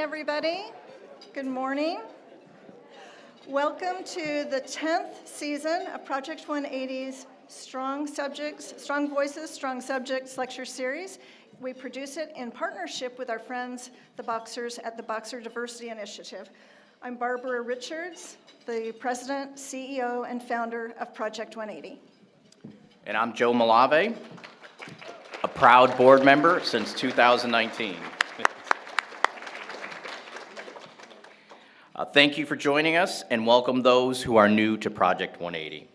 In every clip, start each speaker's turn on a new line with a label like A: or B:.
A: everybody. Good morning. Welcome to the 10th season of Project 180's Strong Voices, Strong Subjects lecture series. We produce it in partnership with our friends, the Boxers at the Boxer Diversity Initiative. I'm Barbara Richards, the president, CEO, and founder of Project 180.
B: And I'm Joe Malave, a proud board member since 2019. Thank you for joining us, and welcome those who are new to Project 180.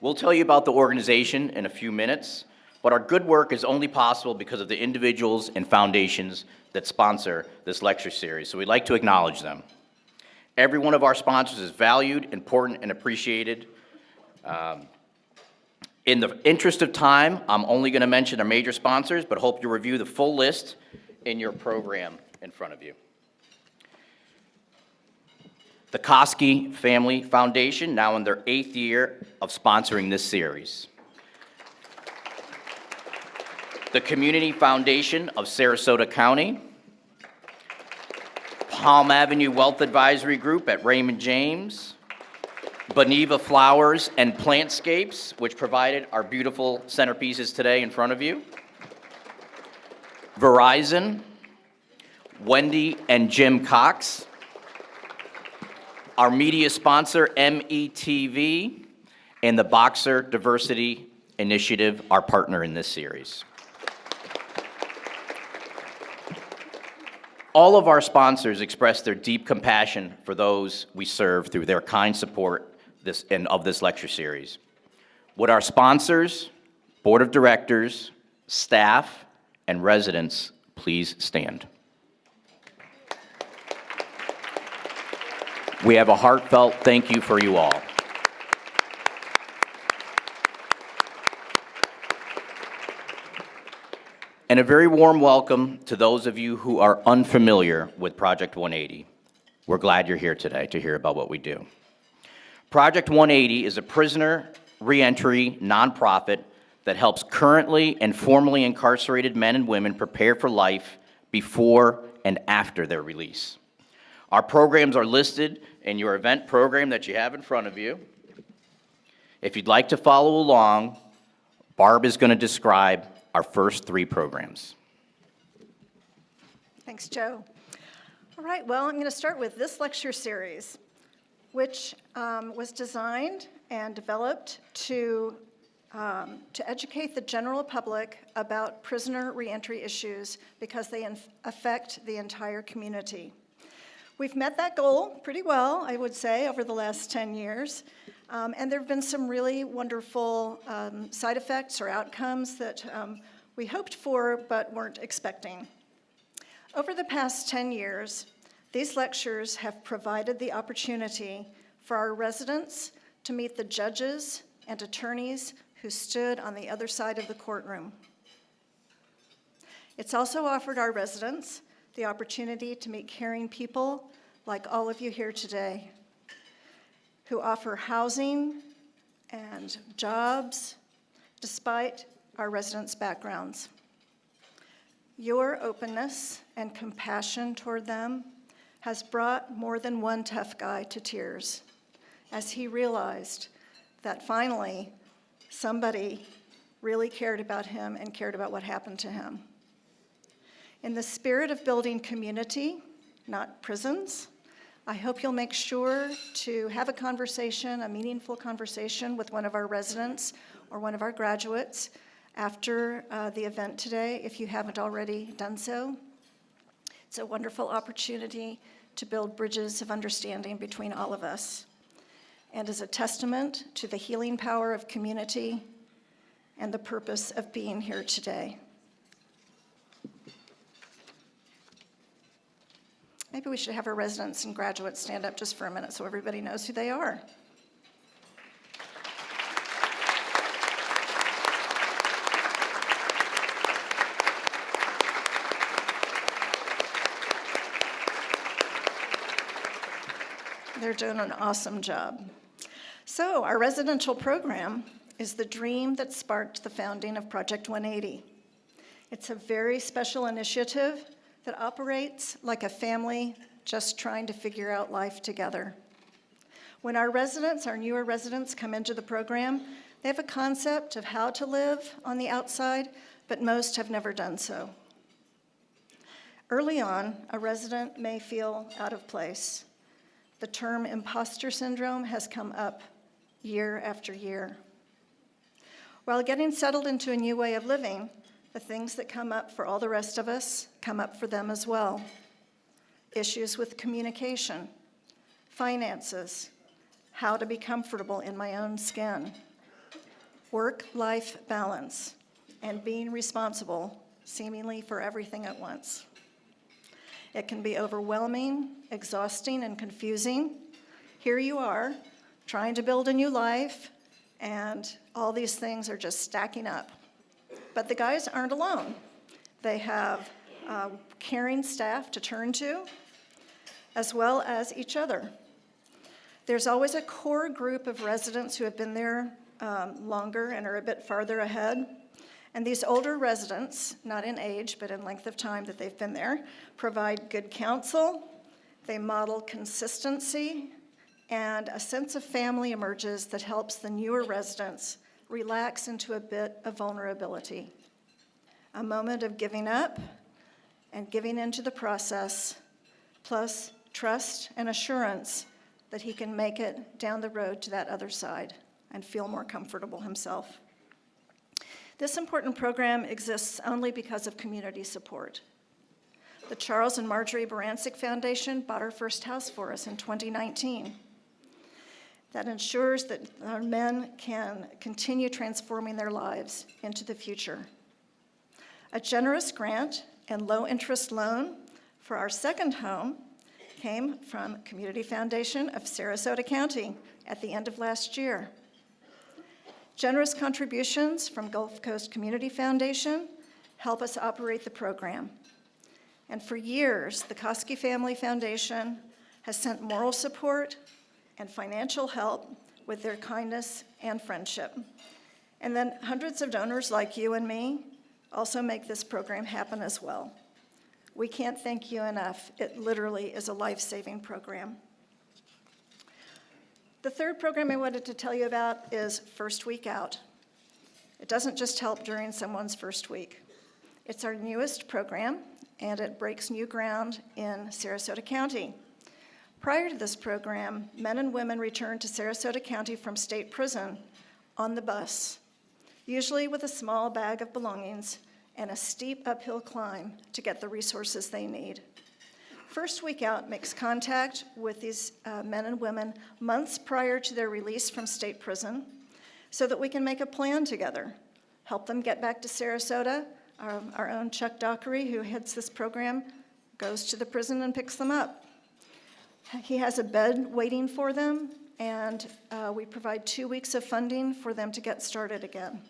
B: We'll tell you about the organization in a few minutes, but our good work is only possible because of the individuals and foundations that sponsor this lecture series, so we'd like to acknowledge them. Every one of our sponsors is valued, important, and appreciated. In the interest of time, I'm only going to mention our major sponsors, but hope you review the full list in your program in front of you. The Koski Family Foundation, now in their 8th year of sponsoring this series. The Community Foundation of Sarasota County. Palm Avenue Wealth Advisory Group at Raymond James. Boniva Flowers and Plantscapes, which provided our beautiful centerpieces today in front of you. Verizon. Wendy and Jim Cox. Our media sponsor, METV, and the Boxer Diversity Initiative, our partner in this series. All of our sponsors express their deep compassion for those we serve through their kind support of this lecture series. Would our sponsors, board of directors, staff, and residents please stand? We have a heartfelt thank you for you all. And a very warm welcome to those of you who are unfamiliar with Project 180. We're glad you're here today to hear about what we do. Project 180 is a prisoner reentry nonprofit that helps currently and formerly incarcerated men and women prepare for life before and after their release. Our programs are listed in your event program that you have in front of you. If you'd like to follow along, Barb is going to describe our first 3 programs.
A: Thanks, Joe. All right, well, I'm going to start with this lecture series, which was designed and developed to educate the general public about prisoner reentry issues because they affect the entire community. We've met that goal pretty well, I would say, over the last 10 years. And there have been some really wonderful side effects or outcomes that we hoped for but weren't expecting. Over the past 10 years, these lectures have provided the opportunity for our residents to meet the judges and attorneys who stood on the other side of the courtroom. It's also offered our residents the opportunity to meet caring people like all of you here today who offer housing and jobs despite our residents' backgrounds. Your openness and compassion toward them has brought more than one tough guy to tears as he realized that finally somebody really cared about him and cared about what happened to him. In the spirit of building community, not prisons, I hope you'll make sure to have a conversation, a meaningful conversation with one of our residents or one of our graduates after the event today, if you haven't already done so. It's a wonderful opportunity to build bridges of understanding between all of us, and is a testament to the healing power of community and the purpose of being here today. Maybe we should have our residents and graduates stand up just for a minute so everybody knows who they are. They're doing an awesome job. So our residential program is the dream that sparked the founding of Project 180. It's a very special initiative that operates like a family just trying to figure out life together. When our residents, our newer residents, come into the program, they have a concept of how to live on the outside, but most have never done so. Early on, a resident may feel out of place. The term imposter syndrome has come up year after year. While getting settled into a new way of living, the things that come up for all the rest of us come up for them as well. Issues with communication, finances, how to be comfortable in my own skin, work-life balance, and being responsible seemingly for everything at once. It can be overwhelming, exhausting, and confusing. Here you are, trying to build a new life, and all these things are just stacking up. But the guys aren't alone. They have caring staff to turn to, as well as each other. There's always a core group of residents who have been there longer and are a bit farther ahead. And these older residents, not in age, but in length of time that they've been there, provide good counsel, they model consistency, and a sense of family emerges that helps the newer residents relax into a bit of vulnerability. A moment of giving up and giving into the process, plus trust and assurance that he can make it down the road to that other side and feel more comfortable himself. This important program exists only because of community support. The Charles and Marjorie Barancic Foundation bought our first house for us in 2019. That ensures that our men can continue transforming their lives into the future. A generous grant and low-interest loan for our second home came from Community Foundation of Sarasota County at the end of last year. Generous contributions from Gulf Coast Community Foundation help us operate the program. And for years, the Koski Family Foundation has sent moral support and financial help with their kindness and friendship. And then hundreds of donors like you and me also make this program happen as well. We can't thank you enough. It literally is a life-saving program. The third program I wanted to tell you about is First Week Out. It doesn't just help during someone's first week. It's our newest program, and it breaks new ground in Sarasota County. Prior to this program, men and women returned to Sarasota County from state prison on the bus, usually with a small bag of belongings and a steep uphill climb to get the resources they need. First Week Out makes contact with these men and women months prior to their release from state prison so that we can make a plan together, help them get back to Sarasota. Our own Chuck Dockery, who heads this program, goes to the prison and picks them up. He has a bed waiting for them, and we provide 2 weeks of funding for them to get started again.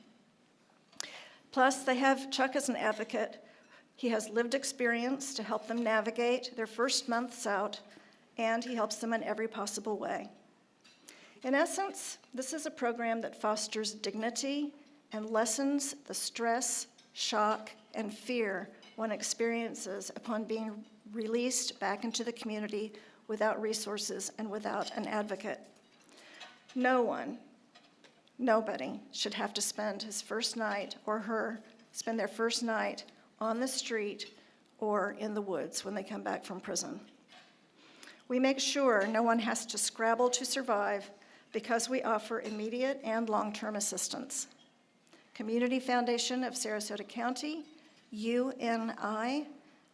A: Plus, they have Chuck as an advocate. He has lived experience to help them navigate their first months out, and he helps them in every possible way. In essence, this is a program that fosters dignity and lessens the stress, shock, and fear one experiences upon being released back into the community without resources and without an advocate. Nobody should have to spend his first night or spend their first night on the street or in the woods when they come back from prison. We make sure no one has to scrabble to survive because we offer immediate and long-term assistance. Community Foundation of Sarasota County, UNI,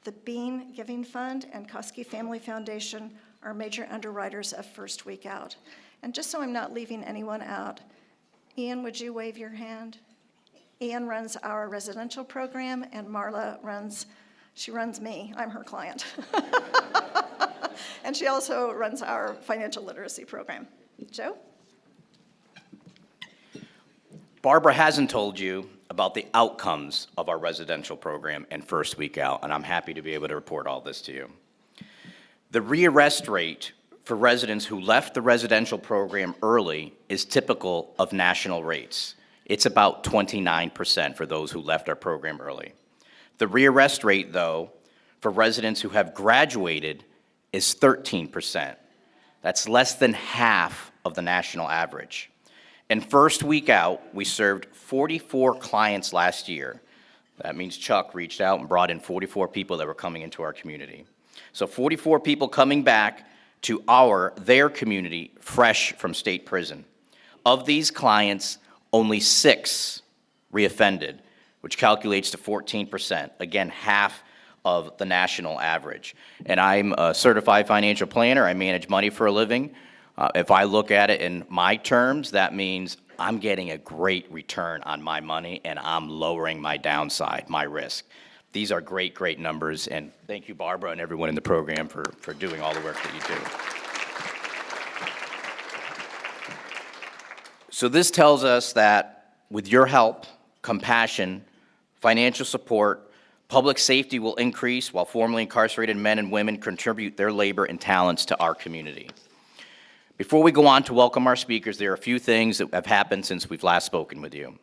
A: the Bean Giving Fund, and Koski Family Foundation are major underwriters of First Week Out. And just so I'm not leaving anyone out, Ian, would you wave your hand? Ian runs our residential program, and Marla runs me. I'm her client. And she also runs our financial literacy program. Joe?
B: Barbara hasn't told you about the outcomes of our residential program and First Week Out, and I'm happy to be able to report all this to you. The rearrest rate for residents who left the residential program early is typical of national rates. It's about 29% for those who left our program early. The rearrest rate, though, for residents who have graduated is 13%. That's less than half of the national average. And first week out, we served 44 clients last year. That means Chuck reached out and brought in 44 people that were coming into our community. So 44 people coming back to their community fresh from state prison. Of these clients, only 6 reoffended, which calculates to 14%, again, half of the national average. And I'm a certified financial planner. I manage money for a living. If I look at it in my terms, that means I'm getting a great return on my money, and I'm lowering my downside, my risk. These are great, great numbers, and thank you, Barbara, and everyone in the program for doing all the work that you do. So this tells us that with your help, compassion, financial support, public safety will increase while formerly incarcerated men and women contribute their labor and talents to our community. Before we go on to welcome our speakers, there are a few things that have happened since we've last spoken with you.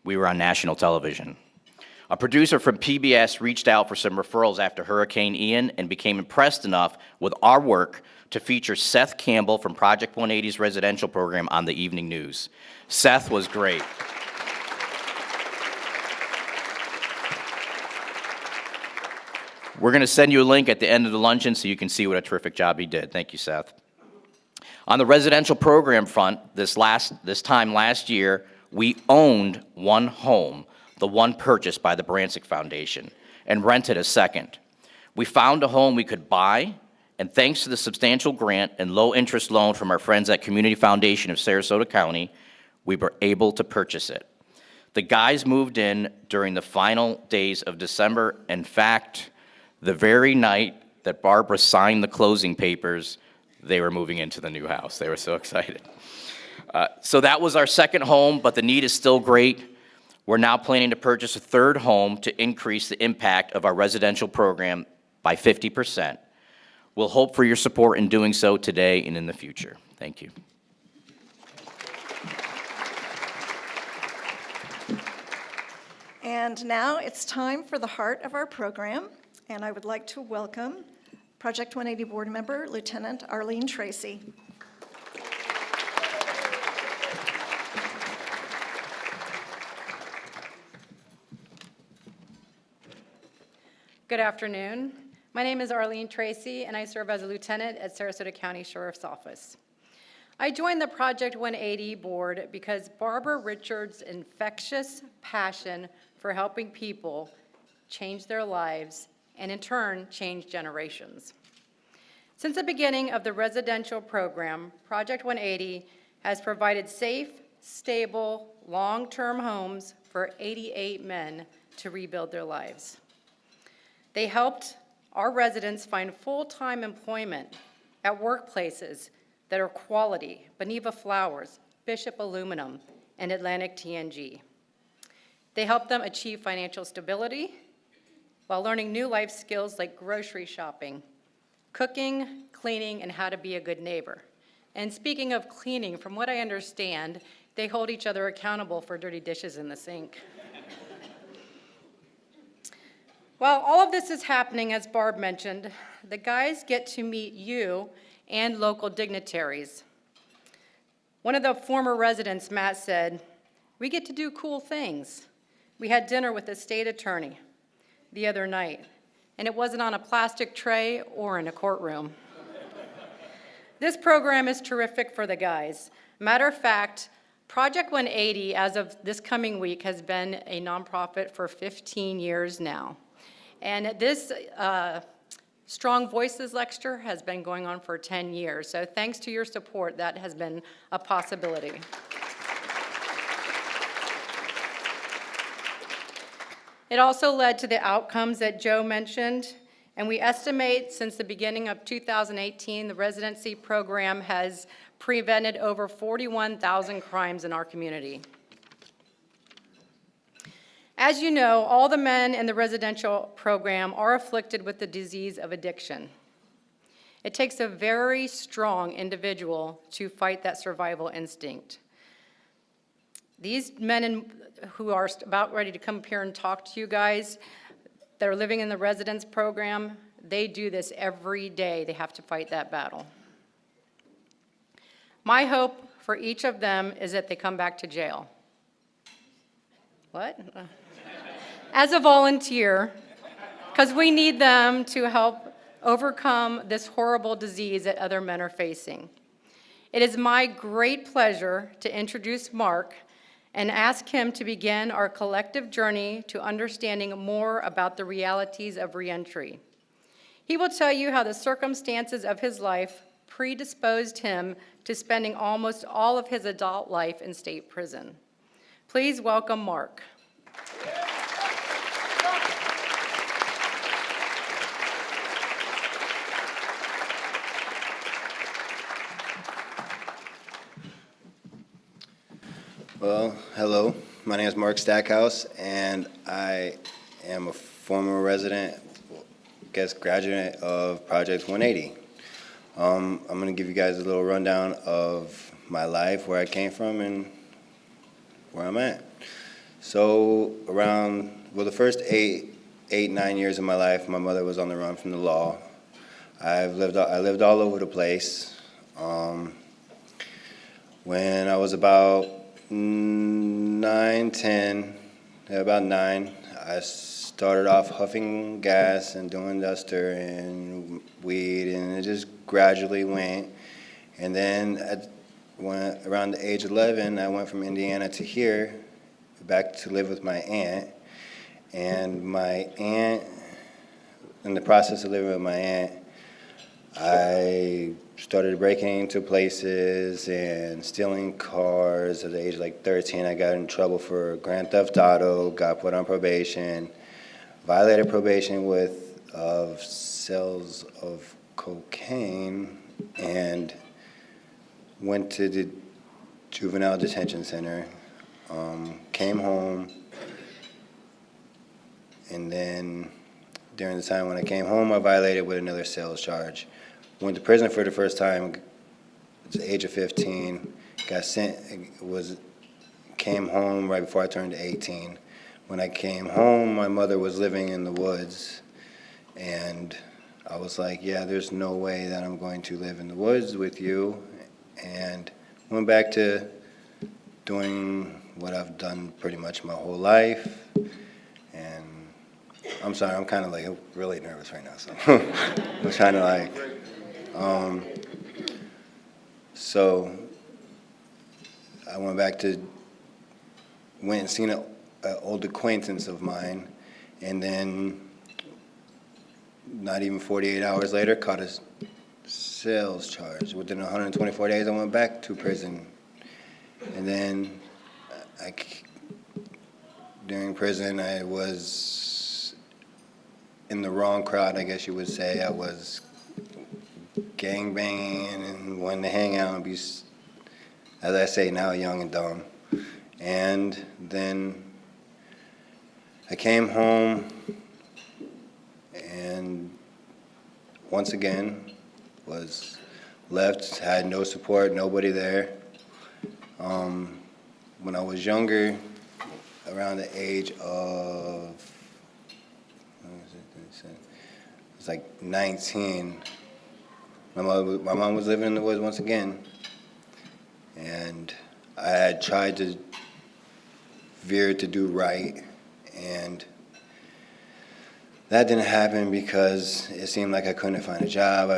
B: We were on national television. A producer from PBS reached out for some referrals after Hurricane Ian and became impressed enough with our work to feature Seth Campbell from Project 180's residential program on the evening news. Seth was great. We're going to send you a link at the end of the luncheon so you can see what a terrific job he did. Thank you, Seth. On the residential program front, this time last year, we owned one home, the one purchased by the Brancic Foundation, and rented a second. We found a home we could buy, and thanks to the substantial grant and low-interest loan from our friends at Community Foundation of Sarasota County, we were able to purchase it. The guys moved in during the final days of December. In fact, the very night that Barbara signed the closing papers, they were moving into the new house. They were so excited. So that was our second home, but the need is still great. We're now planning to purchase a third home to increase the impact of our residential program by 50%. We'll hope for your support in doing so today and in the future. Thank you.
A: And now it's time for the heart of our program, and I would like to welcome Project 180 Board Member, Lieutenant Arlene Tracy.
C: Good afternoon. My name is Arlene Tracy, and I serve as a lieutenant at Sarasota County Sheriff's Office. I joined the Project 180 board because Barbara Richards' infectious passion for helping people change their lives and in turn change generations. Since the beginning of the residential program, Project 180 has provided safe, stable, long-term homes for 88 men to rebuild their lives. They helped our residents find full-time employment at workplaces that are quality: Beneva Flowers, Bishop Aluminum, and Atlantic TNG. They helped them achieve financial stability while learning new life skills like grocery shopping, cooking, cleaning, and how to be a good neighbor. And speaking of cleaning, from what I understand, they hold each other accountable for dirty dishes in the sink. While all of this is happening, as Barb mentioned, the guys get to meet you and local dignitaries. One of the former residents, Matt, said, "We get to do cool things." We had dinner with the state attorney the other night, and it wasn't on a plastic tray or in a courtroom. This program is terrific for the guys. Matter of fact, Project 180, as of this coming week, has been a nonprofit for 15 years now. And this Strong Voices lecture has been going on for 10 years. So thanks to your support, that has been a possibility. It also led to the outcomes that Joe mentioned, and we estimate since the beginning of 2018, the residency program has prevented over 41,000 crimes in our community. As you know, all the men in the residential program are afflicted with the disease of addiction. It takes a very strong individual to fight that survival instinct. These men who are about ready to come up here and talk to you guys, that are living in the residence program, they do this every day. They have to fight that battle. My hope for each of them is that they come back to jail. What? As a volunteer, because we need them to help overcome this horrible disease that other men are facing. It is my great pleasure to introduce Mark and ask him to begin our collective journey to understanding more about the realities of reentry. He will tell you how the circumstances of his life predisposed him to spending almost all of his adult life in state prison. Please welcome Mark.
D: Well, hello. My name is Mark Stackhouse, and I am a former resident, graduate of Project 180. I'm going to give you guys a little rundown of my life, where I came from, and where I'm at. So the first 9 years of my life, my mother was on the run from the law. I lived all over the place. When I was about 9, I started off huffing gas and doing duster and weed, and it just gradually went. And then around the age of 11, I went from Indiana to here, back to live with my aunt. And my aunt, in the process of living with my aunt, I started breaking into places and stealing cars. At the age of like 13, I got in trouble for grand theft auto, got put on probation, violated probation of sales of cocaine, and went to the juvenile detention center, came home, and then during the time when I came home, I violated with another sales charge. Went to prison for the first time at the age of 15, came home right before I turned 18. When I came home, my mother was living in the woods, and I was like, yeah, there's no way that I'm going to live in the woods with you, and went back to doing what I've done pretty much my whole life. And I'm sorry, I'm kind of like really nervous right now, so I'm trying to like, so I went and seen an old acquaintance of mine, and then not even 48 hours later, caught a sales charge. Within 124 days, I went back to prison. And then during prison, I was in the wrong crowd, I guess you would say. I was gangbanging and wanting to hang out and be, as I say now, young and dumb. And then I came home and once again was left, had no support, nobody there. When I was younger, around the age of, it was like 19, my mom was living in the woods once again, and I had tried to veer to do right, and that didn't happen because it seemed like I couldn't find a job.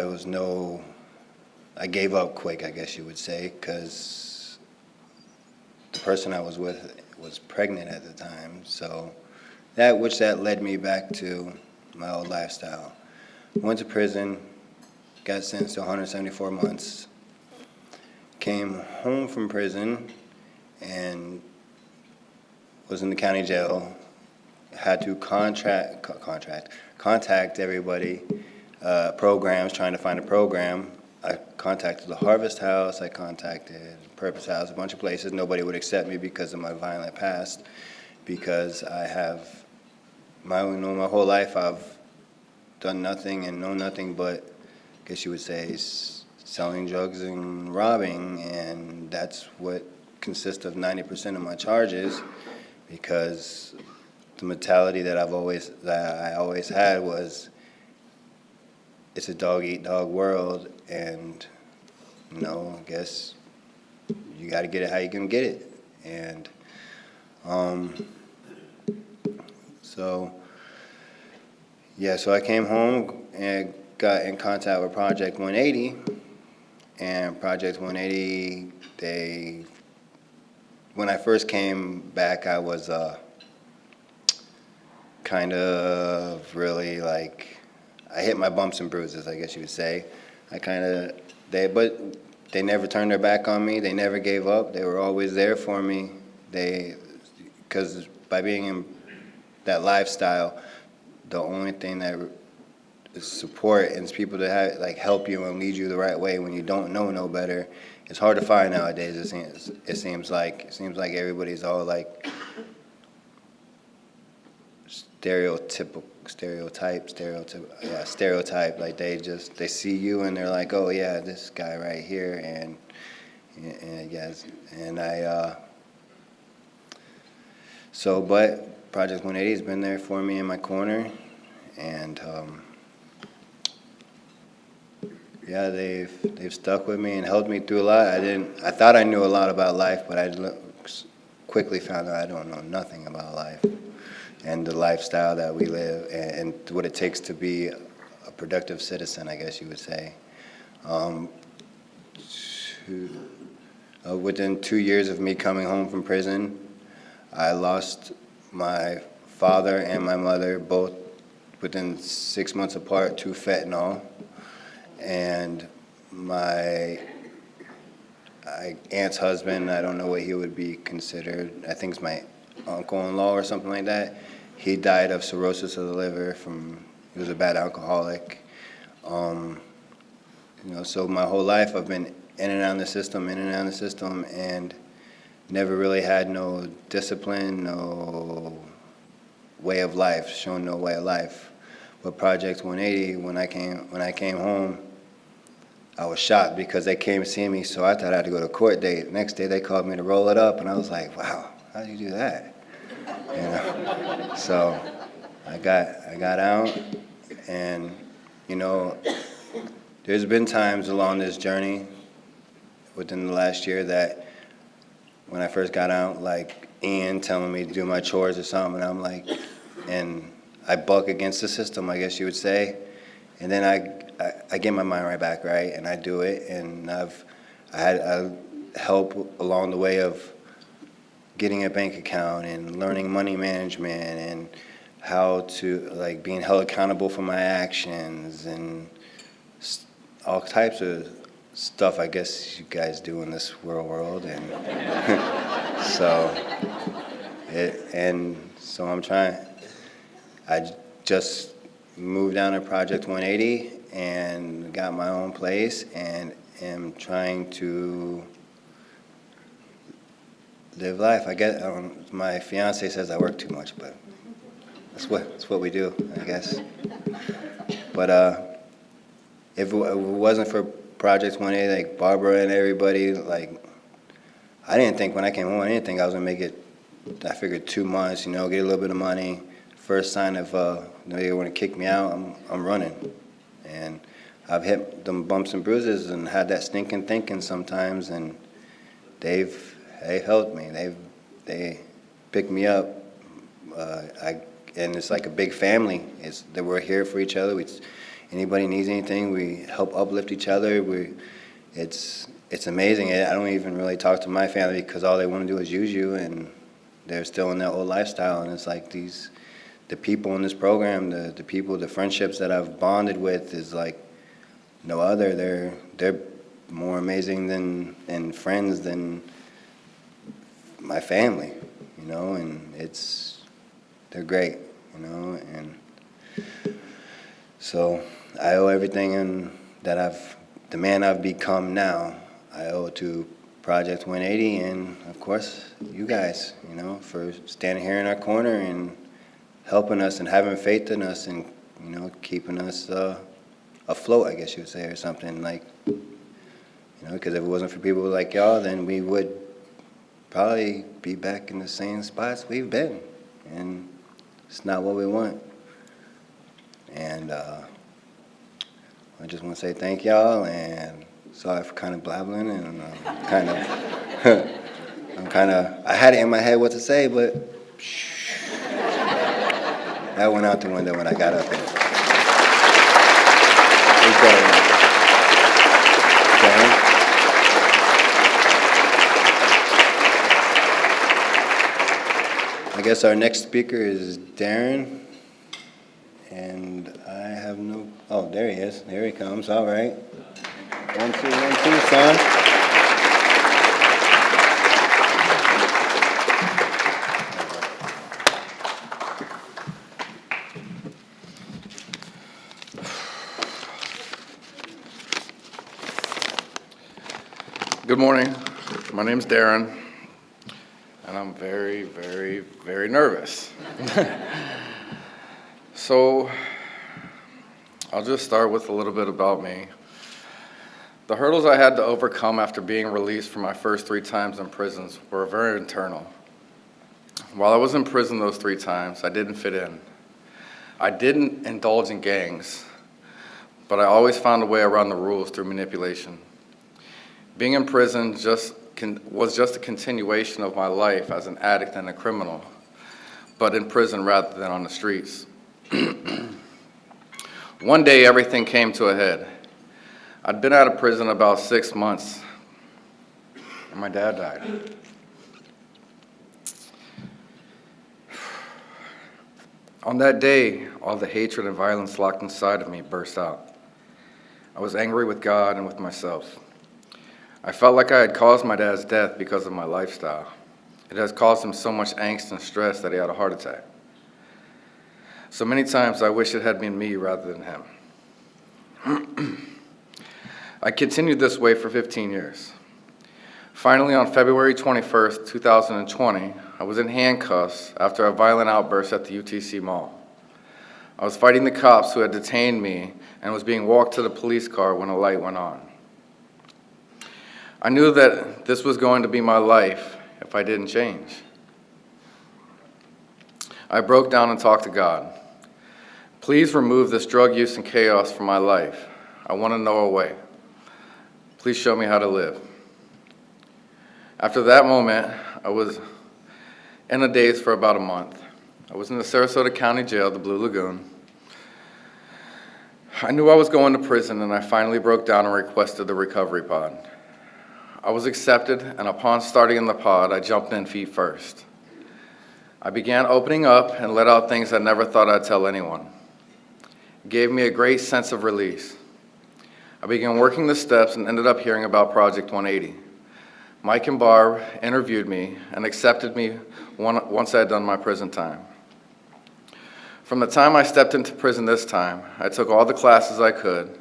D: I gave up quick, I guess you would say, because the person I was with was pregnant at the time. So that led me back to my old lifestyle. Went to prison, got sentenced to 174 months, came home from prison and was in the county jail. Had to contact everybody, programs, trying to find a program. I contacted the Harvest House, I contacted Purpose House, a bunch of places. Nobody would accept me because of my violent past, because I have, my whole life I've done nothing and known nothing but, I guess you would say, selling drugs and robbing, and that's what consists of 90% of my charges, because the mentality that I always had was, it's a dog eat dog world, and I guess you got to get it how you can get it. And so I came home and got in contact with Project 180, and Project 180, when I first came back, I was kind of really like, I hit my bumps and bruises, I guess you would say. But they never turned their back on me. They never gave up. They were always there for me. Because by being in that lifestyle, the only thing that is support and people that help you and lead you the right way when you don't know no better. It's hard to find nowadays. It seems like everybody's all like stereotype. Like they see you and they're like, oh yeah, this guy right here, and yes, and but Project 180 has been there for me in my corner, and yeah, they've stuck with me and helped me through a lot. I thought I knew a lot about life, but I quickly found out I don't know nothing about life and the lifestyle that we live, and what it takes to be a productive citizen, I guess you would say. Within 2 years of me coming home from prison, I lost my father and my mother, both within 6 months apart, to fentanyl. And my aunt's husband, I don't know what he would be considered, I think it's my uncle-in-law or something like that. He died of cirrhosis of the liver he was a bad alcoholic. So my whole life I've been in and out of the system, and never really had no discipline, no way of life, shown no way of life. But Project 180, when I came home, I was shocked because they came to see me, so I thought I had to go to a court date. The next day they called me to roll it up, and I was like, wow, how do you do that? So I got out, and there's been times along this journey within the last year that when I first got out, like Ian telling me to do my chores or something, and I'm like, and I buck against the system, I guess you would say, and then I get my mind right back, right, and I do it, and I had help along the way of getting a bank account and learning money management and how to, being held accountable for my actions and all types of stuff I guess you guys do in this world, and so I'm trying. I just moved down to Project 180 and got my own place and am trying to live life. My fiance says I work too much, but that's what we do, I guess. But if it wasn't for Project 180, like Barbara and everybody, I didn't think when I came home, I didn't think I was gonna make it. I figured 2 months, get a little bit of money. First sign of they want to kick me out, I'm running, and I've hit them bumps and bruises and had that stinking thinking sometimes, and they've helped me. They picked me up. And it's like a big family. It's that we're here for each other. Anybody needs anything, we help uplift each other. It's amazing. I don't even really talk to my family because all they want to do is use you, and they're still in their old lifestyle. And it's like the people in this program, the friendships that I've bonded with is like no other. They're more amazing than friends than my family, and they're great, and so I owe everything the man I've become now, I owe it to Project 180, and of course you guys, for standing here in our corner and helping us and having faith in us and keeping us afloat, I guess you would say, or something, because if it wasn't for people like y'all, then we would probably be back in the same spots we've been. And it's not what we want. And I just want to say thank y'all, and sorry for kind of blabbling, and I had it in my head what to say, but that went out the window when I got up here. Let's go. Okay. I guess our next speaker is Darren, and I have no, oh, there he is. There he comes. All right. 1, 2, 1, 2, son.
E: Good morning. My name's Darren, and I'm very, very, very nervous. So I'll just start with a little bit about me. The hurdles I had to overcome after being released from my first 3 times in prisons were very internal. While I was in prison those 3 times, I didn't fit in. I didn't indulge in gangs, but I always found a way around the rules through manipulation. Being in prison was just a continuation of my life as an addict and a criminal, but in prison rather than on the streets. One day, everything came to a head. I'd been out of prison about 6 months, and my dad died. On that day, all the hatred and violence locked inside of me burst out. I was angry with God and with myself. I felt like I had caused my dad's death because of my lifestyle. It has caused him so much angst and stress that he had a heart attack. So many times I wish it had been me rather than him. I continued this way for 15 years. Finally, on February 21st, 2020, I was in handcuffs after a violent outburst at the UTC Mall. I was fighting the cops who had detained me and was being walked to the police car when a light went on. I knew that this was going to be my life if I didn't change. I broke down and talked to God. Please remove this drug use and chaos from my life. I want to know a way. Please show me how to live. After that moment, I was in a daze for about a month. I was in the Sarasota County Jail, the Blue Lagoon. I knew I was going to prison, and I finally broke down and requested the recovery pod. I was accepted, and upon starting in the pod, I jumped in feet first. I began opening up and let out things I never thought I'd tell anyone. It gave me a great sense of release. I began working the steps and ended up hearing about Project 180. Mike and Barb interviewed me and accepted me once I had done my prison time. From the time I stepped into prison this time, I took all the classes I could.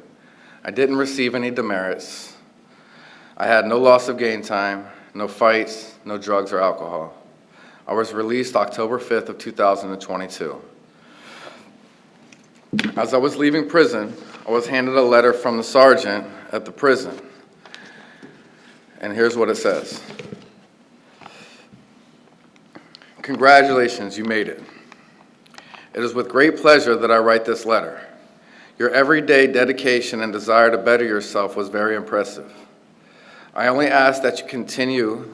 E: I didn't receive any demerits. I had no loss of gain time, no fights, no drugs or alcohol. I was released October 5th of 2022. As I was leaving prison, I was handed a letter from the sergeant at the prison. And here's what it says. Congratulations, you made it. It is with great pleasure that I write this letter. Your everyday dedication and desire to better yourself was very impressive. I only ask that you continue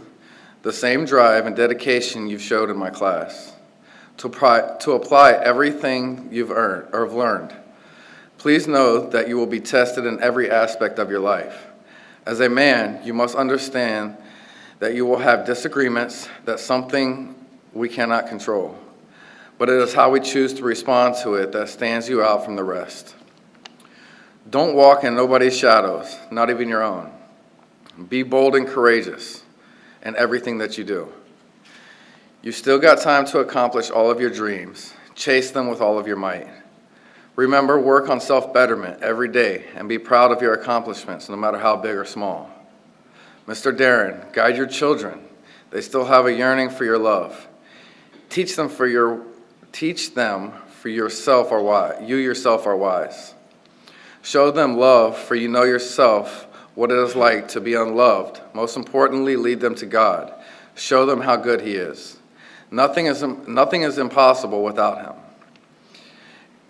E: the same drive and dedication you've showed in my class, to apply everything you've earned or have learned. Please know that you will be tested in every aspect of your life. As a man, you must understand that you will have disagreements, that's something we cannot control. But it is how we choose to respond to it that stands you out from the rest. Don't walk in nobody's shadows, not even your own. Be bold and courageous in everything that you do. You still got time to accomplish all of your dreams. Chase them with all of your might. Remember, work on self-betterment every day and be proud of your accomplishments, no matter how big or small. Mr. Darren, guide your children. They still have a yearning for your love. Teach them for yourself are wise. You yourself are wise. Show them love, for you know yourself what it is like to be unloved. Most importantly, lead them to God. Show them how good He is. Nothing is impossible without Him.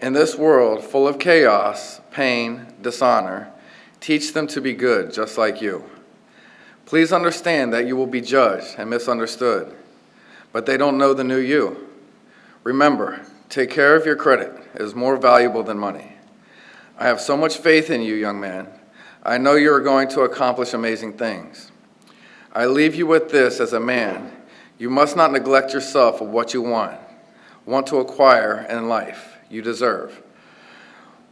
E: In this world full of chaos, pain, dishonor, teach them to be good, just like you. Please understand that you will be judged and misunderstood, but they don't know the new you. Remember, take care of your credit. It is more valuable than money. I have so much faith in you, young man. I know you are going to accomplish amazing things. I leave you with this as a man. You must not neglect yourself of what you want to acquire in life. You deserve.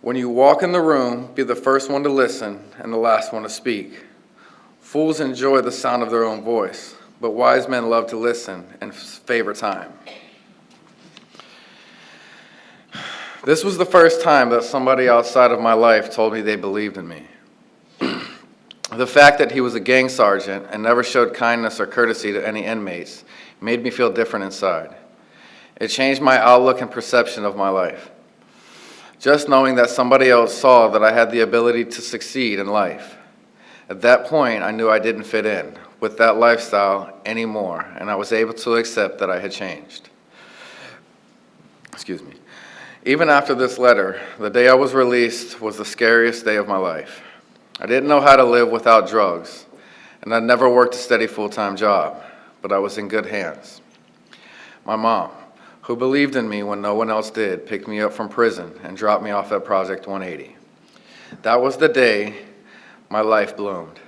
E: When you walk in the room, be the first one to listen and the last one to speak. Fools enjoy the sound of their own voice, but wise men love to listen and favor time. This was the first time that somebody outside of my life told me they believed in me. The fact that he was a gang sergeant and never showed kindness or courtesy to any inmates made me feel different inside. It changed my outlook and perception of my life. Just knowing that somebody else saw that I had the ability to succeed in life. At that point, I knew I didn't fit in with that lifestyle anymore, and I was able to accept that I had changed. Excuse me. Even after this letter, the day I was released was the scariest day of my life. I didn't know how to live without drugs, and I'd never worked a steady full-time job, but I was in good hands. My mom, who believed in me when no one else did, picked me up from prison and dropped me off at Project 180. That was the day my life bloomed.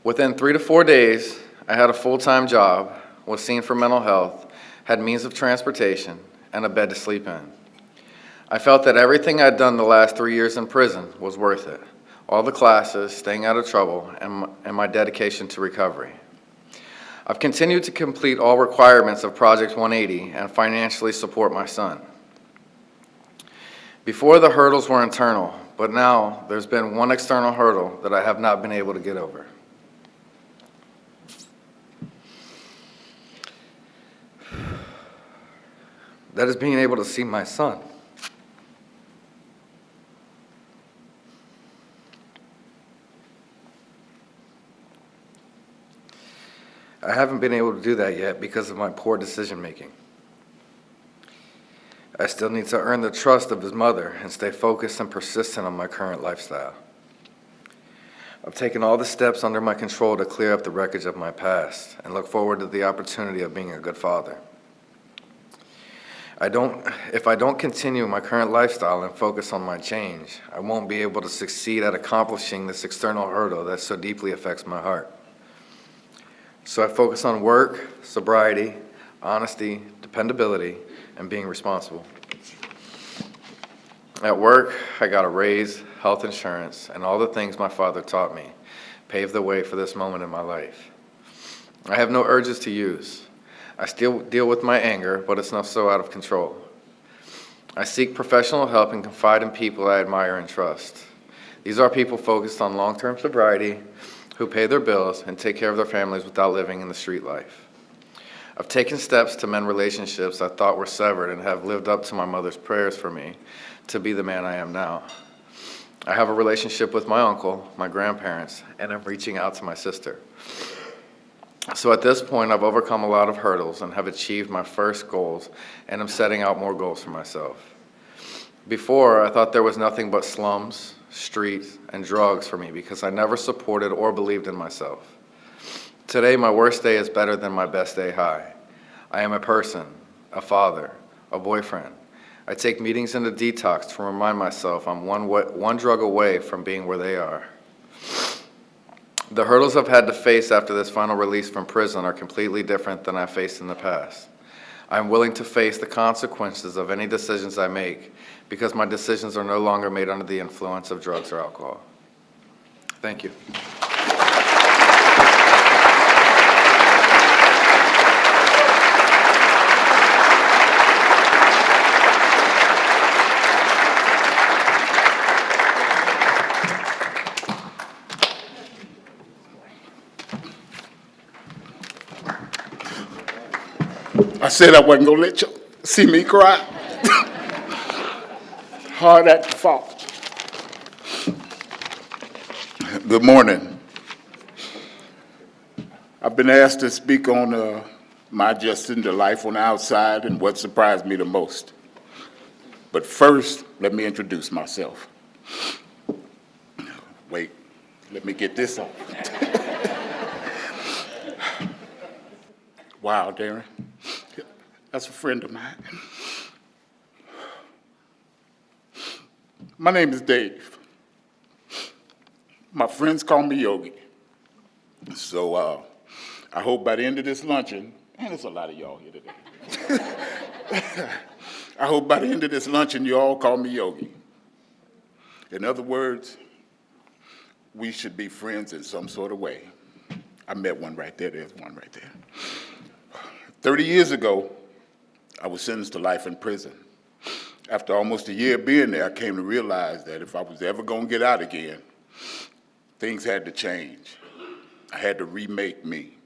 E: Within 3 to 4 days, I had a full-time job, was seen for mental health, had means of transportation, and a bed to sleep in. I felt that everything I'd done the last 3 years in prison was worth it. All the classes, staying out of trouble, and my dedication to recovery. I've continued to complete all requirements of Project 180 and financially support my son. Before, the hurdles were internal, but now there's been one external hurdle that I have not been able to get over. That is being able to see my son. I haven't been able to do that yet because of my poor decision making. I still need to earn the trust of his mother and stay focused and persistent on my current lifestyle. I've taken all the steps under my control to clear up the wreckage of my past and look forward to the opportunity of being a good father. If I don't continue my current lifestyle and focus on my change, I won't be able to succeed at accomplishing this external hurdle that so deeply affects my heart. So I focus on work, sobriety, honesty, dependability, and being responsible. At work, I got a raise, health insurance, and all the things my father taught me paved the way for this moment in my life. I have no urges to use. I still deal with my anger, but it's not so out of control. I seek professional help and confide in people I admire and trust. These are people focused on long-term sobriety, who pay their bills and take care of their families without living in the street life. I've taken steps to mend relationships I thought were severed and have lived up to my mother's prayers for me to be the man I am now. I have a relationship with my uncle, my grandparents, and I'm reaching out to my sister. So at this point, I've overcome a lot of hurdles and have achieved my first goals, and I'm setting out more goals for myself. Before, I thought there was nothing but slums, streets, and drugs for me because I never supported or believed in myself. Today, my worst day is better than my best day high. I am a person, a father, a boyfriend. I take meetings into detox to remind myself I'm one drug away from being where they are. The hurdles I've had to face after this final release from prison are completely different than I faced in the past. I'm willing to face the consequences of any decisions I make because my decisions are no longer made under the influence of drugs or alcohol. Thank you.
F: I said I wasn't gonna let you see me cry. Hard at the fault. Good morning. I've been asked to speak on my adjusting to life on the outside and what surprised me the most. But first, let me introduce myself. Wait, let me get this on. Wow, Darren, that's a friend of mine. My name is Dave. My friends call me Yogi. So I hope by the end of this luncheon, and there's a lot of y'all here today. I hope by the end of this luncheon, you all call me Yogi. In other words, we should be friends in some sort of way. I met one right there. There's one right there. 30 years ago, I was sentenced to life in prison. After almost a year being there, I came to realize that if I was ever going to get out again, things had to change. I had to remake me.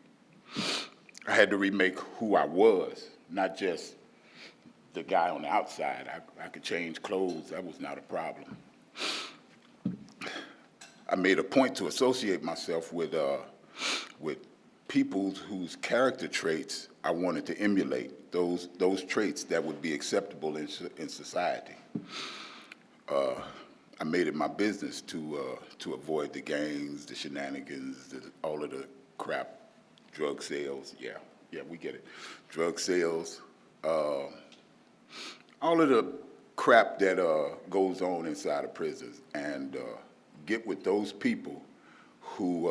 F: I had to remake who I was, not just the guy on the outside. I could change clothes. That was not a problem. I made a point to associate myself with people whose character traits I wanted to emulate, those traits that would be acceptable in society. I made it my business to avoid the gangs, the shenanigans, all of the crap, drug sales. Yeah, we get it. Drug sales, all of the crap that goes on inside of prisons, and get with those people who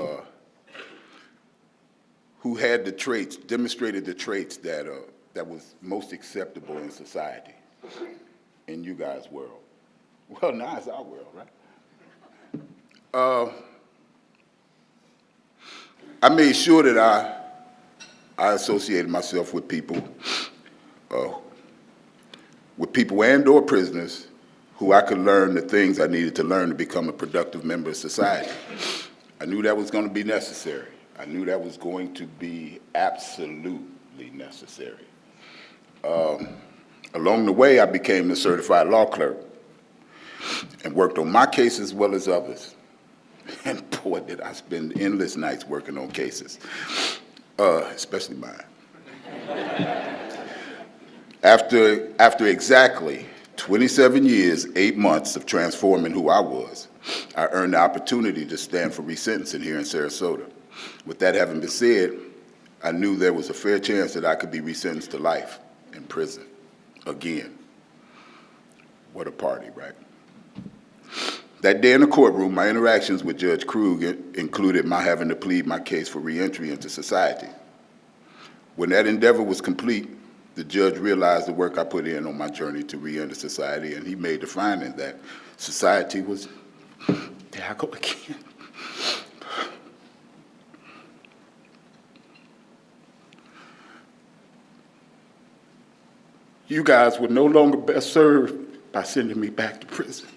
F: had the traits, demonstrated the traits that was most acceptable in society, in you guys' world. Well, now it's our world, right? I made sure that I associated myself with people and or prisoners who I could learn the things I needed to learn to become a productive member of society. I knew that was going to be necessary. I knew that was going to be absolutely necessary. Along the way, I became a certified law clerk and worked on my case as well as others. And boy, did I spend endless nights working on cases, especially mine. After exactly 27 years, 8 months of transforming who I was, I earned the opportunity to stand for resentencing here in Sarasota. With that having been said, I knew there was a fair chance that I could be resentenced to life in prison again. What a party, right? That day in the courtroom, my interactions with Judge Krug included my having to plead my case for reentry into society. When that endeavor was complete, the judge realized the work I put in on my journey to re-enter society, and he made the finding that society was, there I go again. You guys were no longer best served by sending me back to prison.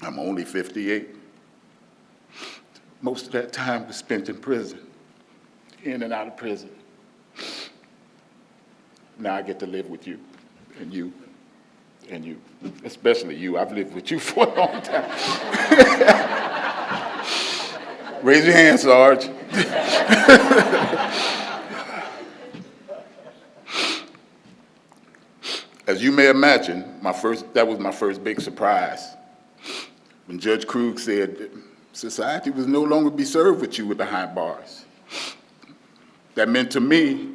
F: I'm only 58. Most of that time was spent in prison, in and out of prison. Now I get to live with you, and you, and you, especially you. I've lived with you for a long time. Raise your hand, Sarge. As you may imagine, that was my first big surprise. When Judge Krug said society was no longer be served with you behind bars. That meant to me,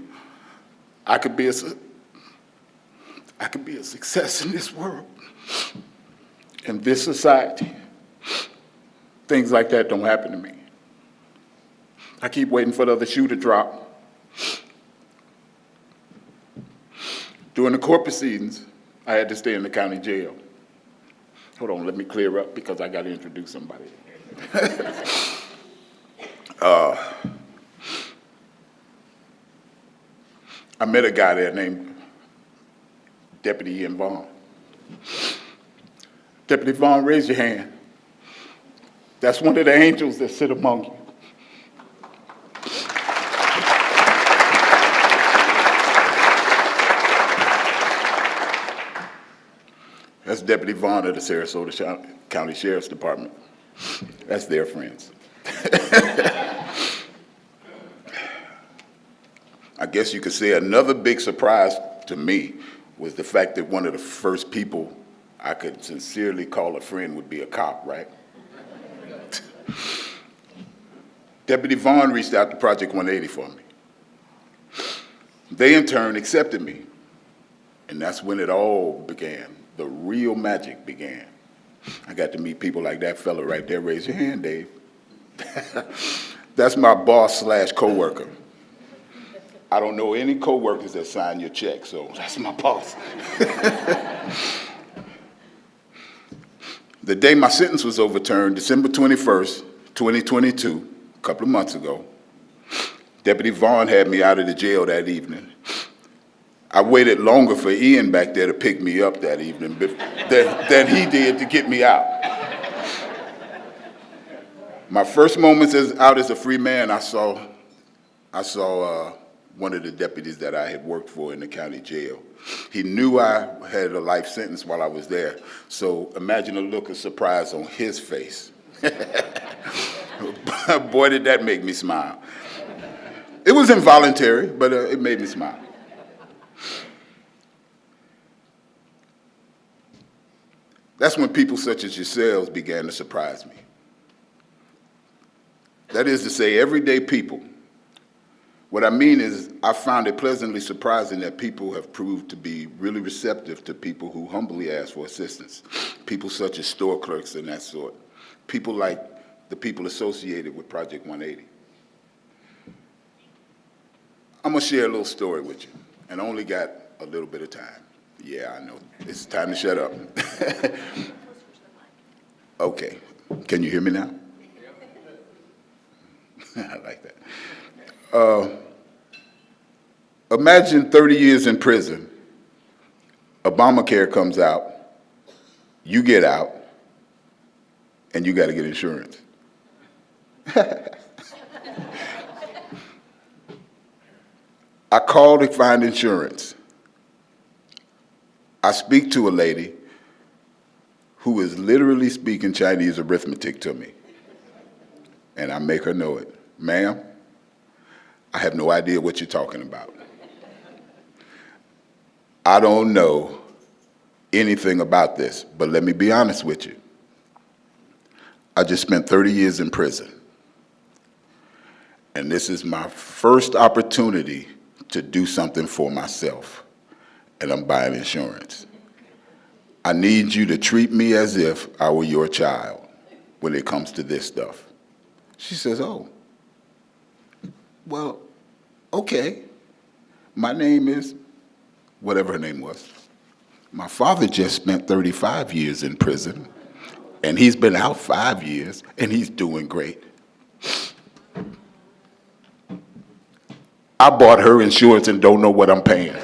F: I could be a success in this world, in this society. Things like that don't happen to me. I keep waiting for the other shoe to drop. During the court proceedings, I had to stay in the county jail. Hold on, let me clear up because I got to introduce somebody. I met a guy there named Deputy Ian Vaughn. Deputy Vaughn, raise your hand. That's one of the angels that sit among you. That's Deputy Vaughn of the Sarasota County Sheriff's Department. That's their friends. I guess you could say another big surprise to me was the fact that one of the first people I could sincerely call a friend would be a cop, right? Deputy Vaughn reached out to Project 180 for me. They in turn accepted me. And that's when it all began. The real magic began. I got to meet people like that fella right there. Raise your hand, Dave. That's my boss / coworker. I don't know any coworkers that sign your check, so that's my boss. The day my sentence was overturned, December 21st, 2022, a couple of months ago, Deputy Vaughn had me out of the jail that evening. I waited longer for Ian back there to pick me up that evening than he did to get me out. My first moments out as a free man, I saw one of the deputies that I had worked for in the county jail. He knew I had a life sentence while I was there, so imagine a look of surprise on his face. Boy, did that make me smile. It was involuntary, but it made me smile. That's when people such as yourselves began to surprise me. That is to say, everyday people. What I mean is, I found it pleasantly surprising that people have proved to be really receptive to people who humbly ask for assistance. People such as store clerks and that sort. People like the people associated with Project 180. I'm gonna share a little story with you, and I only got a little bit of time. Yeah, I know, it's time to shut up. Okay, can you hear me now? I like that. Imagine 30 years in prison, Obamacare comes out, you get out, and you got to get insurance. I call to find insurance. I speak to a lady who is literally speaking Chinese arithmetic to me, and I make her know it. Ma'am, I have no idea what you're talking about. I don't know anything about this, but let me be honest with you. I just spent 30 years in prison, and this is my first opportunity to do something for myself, and I'm buying insurance. I need you to treat me as if I were your child when it comes to this stuff. She says, oh, well, okay. My name is whatever her name was. My father just spent 35 years in prison, and he's been out 5 years, and he's doing great. I bought her insurance and don't know what I'm paying.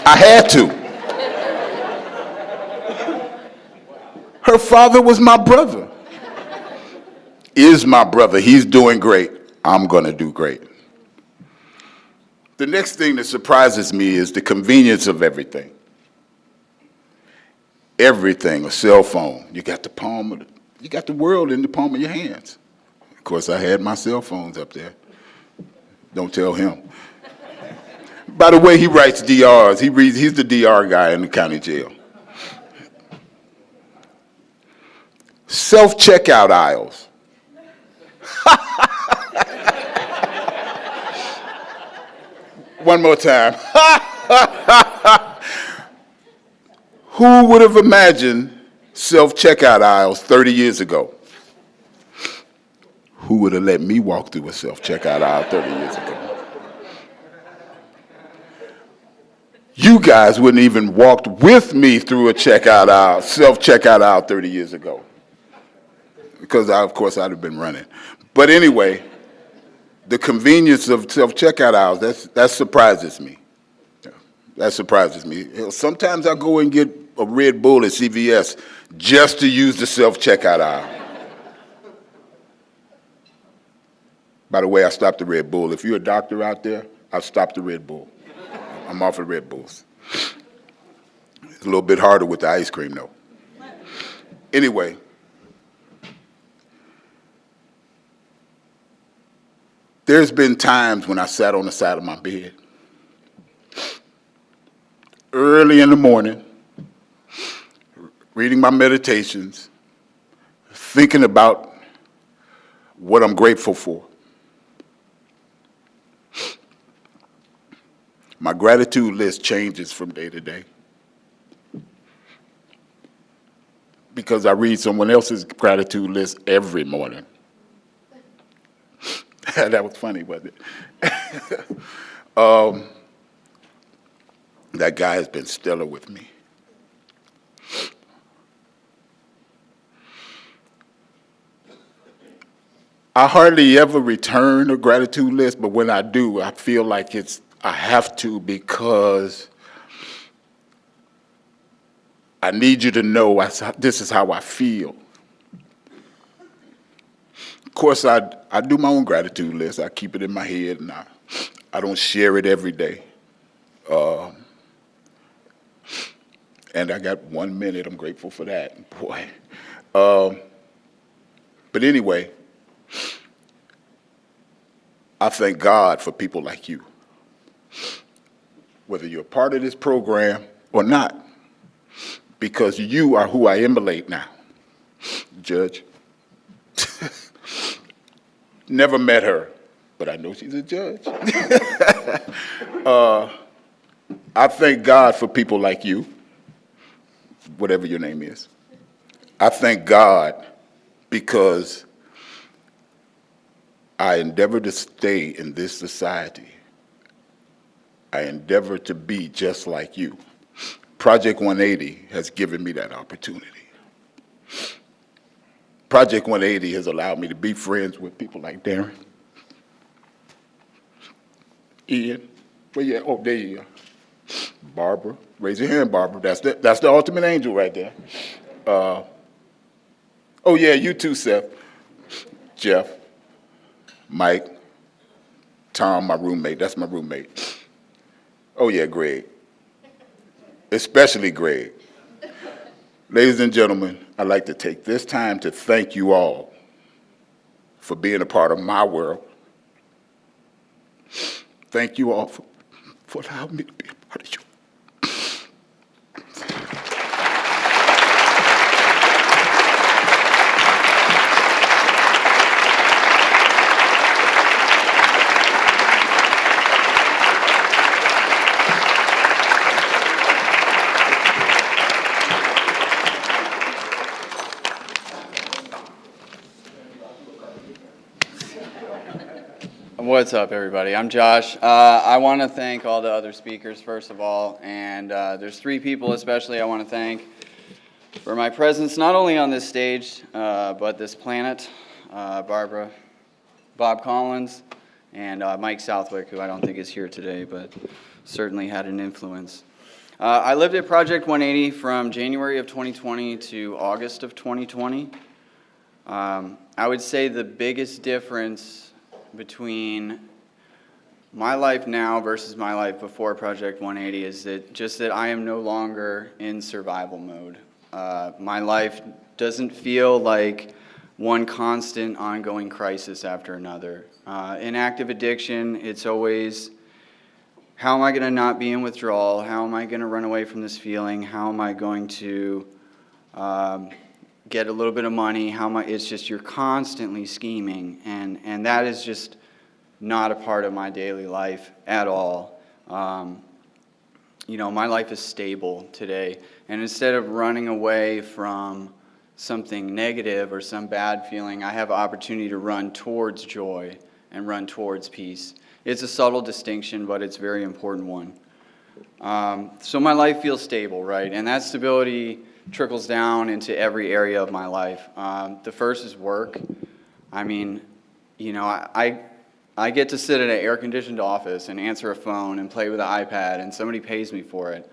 F: I had to. Her father was my brother. Is my brother. He's doing great. I'm going to do great. The next thing that surprises me is the convenience of everything. Everything, a cell phone. You got the world in the palm of your hands. Of course, I had my cell phones up there. Don't tell him. By the way, he writes DRs. He's the DR guy in the county jail. Self-checkout aisles. One more time. Who would have imagined self-checkout aisles 30 years ago? Who would have let me walk through a self-checkout aisle 30 years ago? You guys wouldn't even walked with me through a checkout aisle, self-checkout aisle 30 years ago. Because of course I'd have been running. But anyway, the convenience of self-checkout aisles, that surprises me. That surprises me. Sometimes I go and get a Red Bull at CVS just to use the self-checkout aisle. By the way, I stopped the Red Bull. If you're a doctor out there, I've stopped the Red Bull. I'm off of Red Bulls. It's a little bit harder with the ice cream, though. Anyway, There's been times when I sat on the side of my bed, early in the morning, reading my meditations, thinking about what I'm grateful for. My gratitude list changes from day to day because I read someone else's gratitude list every morning. That was funny, wasn't it? That guy has been stellar with me. I hardly ever return a gratitude list, but when I do, I feel like I have to because I need you to know this is how I feel. Of course, I do my own gratitude list. I keep it in my head, and I don't share it every day. And I got 1 minute. I'm grateful for that, boy. But anyway, I thank God for people like you, whether you're a part of this program or not, because you are who I emulate now. Judge. Never met her, but I know she's a judge. I thank God for people like you, whatever your name is. I thank God because I endeavor to stay in this society. I endeavor to be just like you. Project 180 has given me that opportunity. Project 180 has allowed me to be friends with people like Darren, Ian, where you at? Oh, there you are. Barbara, raise your hand, Barbara. That's the ultimate angel right there. Oh yeah, you too, Seth, Jeff, Mike, Tom, my roommate. That's my roommate. Oh yeah, Greg, especially Greg. Ladies and gentlemen, I'd like to take this time to thank you all for being a part of my world. Thank you all for allowing me to be a part of you.
G: What's up, everybody? I'm Josh. I want to thank all the other speakers, first of all, and there's 3 people especially I want to thank for my presence, not only on this stage, but this planet, Barbara, Bob Collins, and Mike Southwick, who I don't think is here today, but certainly had an influence. I lived at Project 180 from January of 2020 to August of 2020. I would say the biggest difference between my life now versus my life before Project 180 is that I am no longer in survival mode. My life doesn't feel like one constant ongoing crisis after another. In active addiction, it's always, how am I going to not be in withdrawal? How am I going to run away from this feeling? How am I going to get a little bit of money? It's just you're constantly scheming, and that is just not a part of my daily life at all. My life is stable today, and instead of running away from something negative or some bad feeling, I have an opportunity to run towards joy and run towards peace. It's a subtle distinction, but it's a very important one. So my life feels stable, right? And that stability trickles down into every area of my life. The first is work. I mean, I get to sit in an air-conditioned office and answer a phone and play with an iPad, and somebody pays me for it.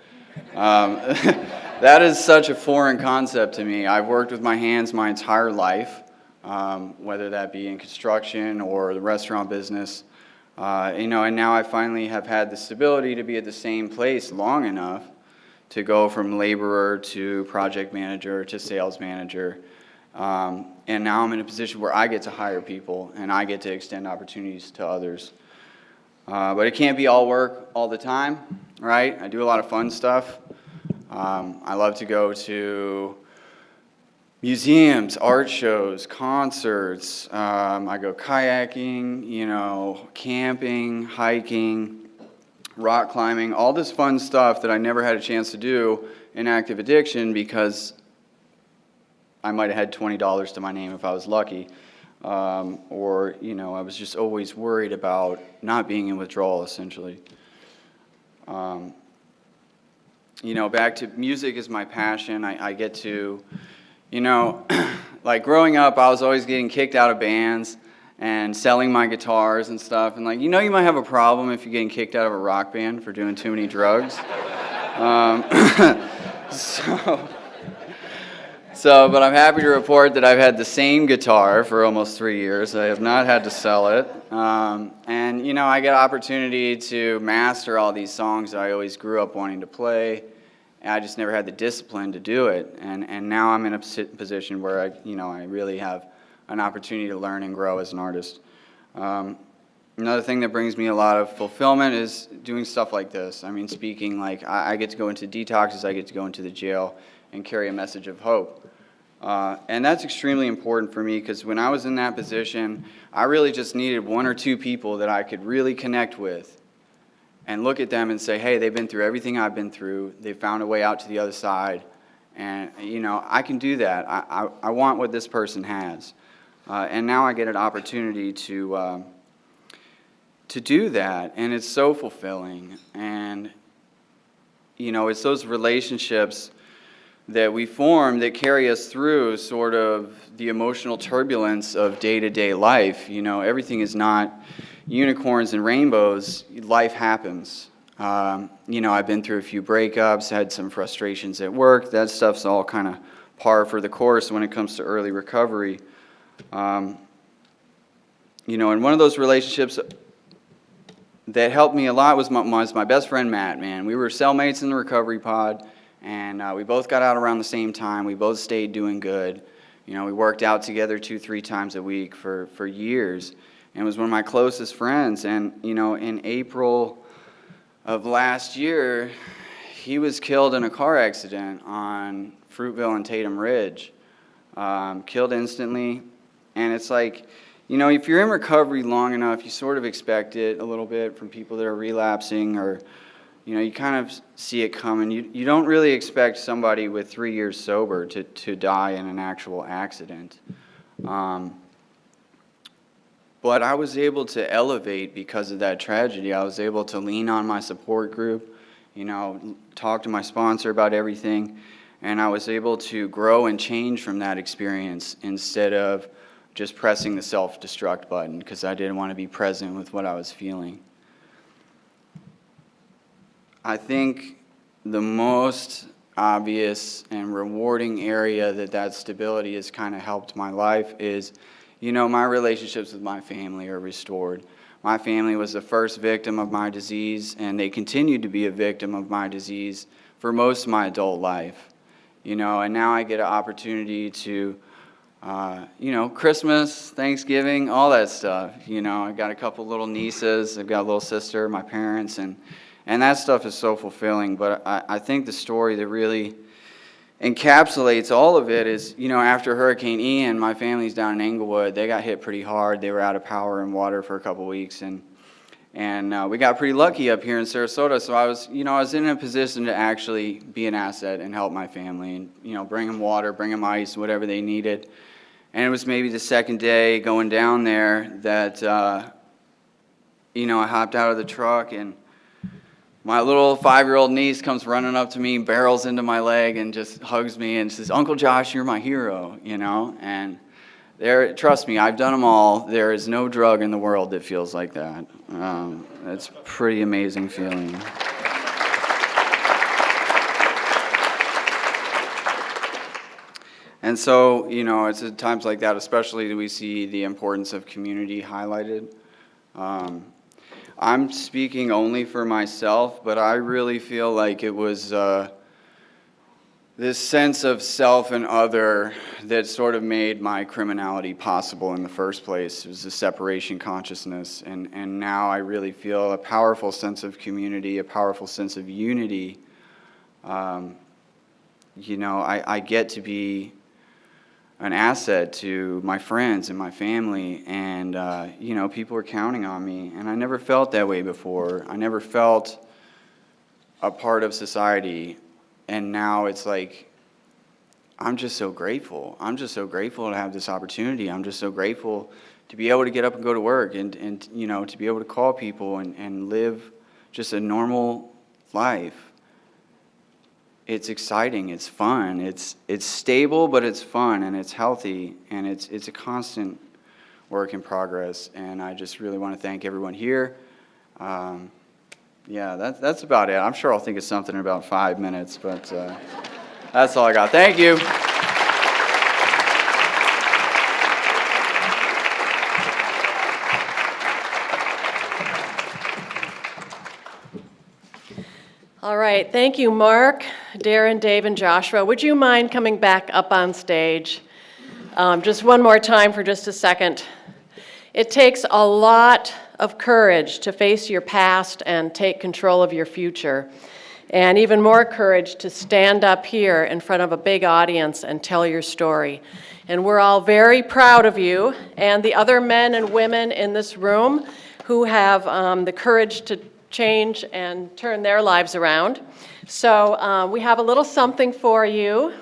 G: That is such a foreign concept to me. I've worked with my hands my entire life, whether that be in construction or the restaurant business. And now I finally have had the stability to be at the same place long enough to go from laborer to project manager to sales manager. And now I'm in a position where I get to hire people and I get to extend opportunities to others. But it can't be all work all the time, right? I do a lot of fun stuff. I love to go to museums, art shows, concerts. I go kayaking, camping, hiking, rock climbing, all this fun stuff that I never had a chance to do in active addiction because I might have had $20 to my name if I was lucky. Or, I was just always worried about not being in withdrawal, essentially. Back to music is my passion. I get to, like growing up, I was always getting kicked out of bands and selling my guitars and stuff. And you might have a problem if you're getting kicked out of a rock band for doing too many drugs. But I'm happy to report that I've had the same guitar for almost 3 years. I have not had to sell it. I get opportunity to master all these songs that I always grew up wanting to play. I just never had the discipline to do it. And now I'm in a position where I really have an opportunity to learn and grow as an artist. Another thing that brings me a lot of fulfillment is doing stuff like this. I mean, speaking, I get to go into detoxes, I get to go into the jail and carry a message of hope. And that's extremely important for me because when I was in that position, I really just needed 1 or 2 people that I could really connect with and look at them and say, hey, they've been through everything I've been through. They found a way out to the other side. And, I can do that. I want what this person has. And now I get an opportunity to do that. And it's so fulfilling. And, it's those relationships that we form that carry us through sort of the emotional turbulence of day-to-day life. Everything is not unicorns and rainbows. Life happens. I've been through a few breakups, had some frustrations at work. That stuff's all kind of par for the course when it comes to early recovery. And one of those relationships that helped me a lot was my best friend, Matt, man. We were cellmates in the recovery pod. And we both got out around the same time. We both stayed doing good. We worked out together 2-3 times a week for years. And was one of my closest friends. And, in April of last year, he was killed in a car accident on Fruitville and Tatum Ridge. Killed instantly. And it's like, if you're in recovery long enough, you sort of expect it a little bit from people that are relapsing or you kind of see it coming. You don't really expect somebody with 3 years sober to die in an actual accident. But I was able to elevate because of that tragedy. I was able to lean on my support group, talk to my sponsor about everything, and I was able to grow and change from that experience instead of just pressing the self-destruct button because I didn't want to be present with what I was feeling. I think the most obvious and rewarding area that stability has kind of helped my life is, my relationships with my family are restored. My family was the first victim of my disease, and they continued to be a victim of my disease for most of my adult life. And now I get an opportunity to, Christmas, Thanksgiving, all that stuff. I've got a couple little nieces, I've got a little sister, my parents, and that stuff is so fulfilling. But I think the story that really encapsulates all of it is, after Hurricane Ian, my family's down in Englewood. They got hit pretty hard. They were out of power and water for a couple weeks. And we got pretty lucky up here in Sarasota. So I was in a position to actually be an asset and help my family and, bring them water, bring them ice, whatever they needed. And it was maybe the second day going down there that, I hopped out of the truck and my little 5-year-old niece comes running up to me, barrels into my leg, and just hugs me and says, "Uncle Josh, you're my hero," And trust me, I've done them all. There is no drug in the world that feels like that. It's a pretty amazing feeling. And so, it's at times like that, especially that we see the importance of community highlighted. I'm speaking only for myself, but I really feel like it was this sense of self and other that sort of made my criminality possible in the first place. It was the separation consciousness, and now I really feel a powerful sense of community, a powerful sense of unity. You know, I get to be an asset to my friends and my family, and you know, people are counting on me, and I never felt that way before. I never felt a part of society. And now it's like, I'm just so grateful. I'm just so grateful to have this opportunity. I'm just so grateful to be able to get up and go to work and you know, to be able to call people and live just a normal life. It's exciting, it's fun, it's stable, but it's fun and it's healthy, and it's a constant work in progress. And I just really want to thank everyone here. Yeah, that's about it. I'm sure I'll think of something in about 5 minutes, but that's all I got. Thank you.
H: All right, thank you, Mark, Darren, Dave, and Joshua. Would you mind coming back up on stage? Just one more time for just a second. It takes a lot of courage to face your past and take control of your future, and even more courage to stand up here in front of a big audience and tell your story. And we're all very proud of you and the other men and women in this room who have the courage to change and turn their lives around. So we have a little something for you.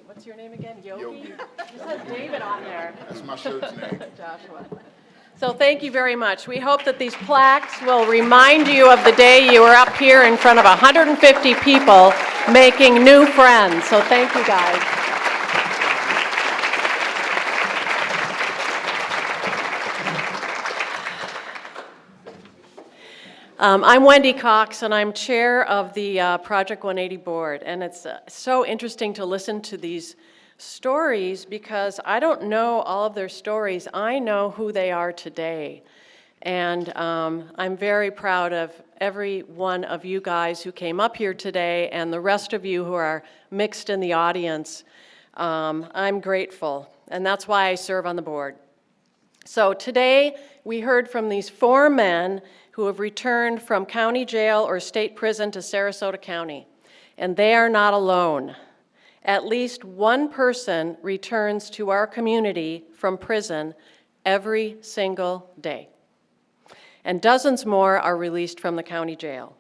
H: What's your name again? Yogi? It says David on there.
F: That's my shirt's name.
H: Joshua. So thank you very much. We hope that these plaques will remind you of the day you were up here in front of 150 people making new friends. So thank you, guys. I'm Wendy Cox, and I'm chair of the Project 180 board. And it's so interesting to listen to these stories because I don't know all of their stories. I know who they are today. And I'm very proud of every one of you guys who came up here today and the rest of you who are mixed in the audience. I'm grateful, and that's why I serve on the board. So today we heard from these 4 men who have returned from county jail or state prison to Sarasota County, and they are not alone. At least one person returns to our community from prison every single day, and dozens more are released from the county jail.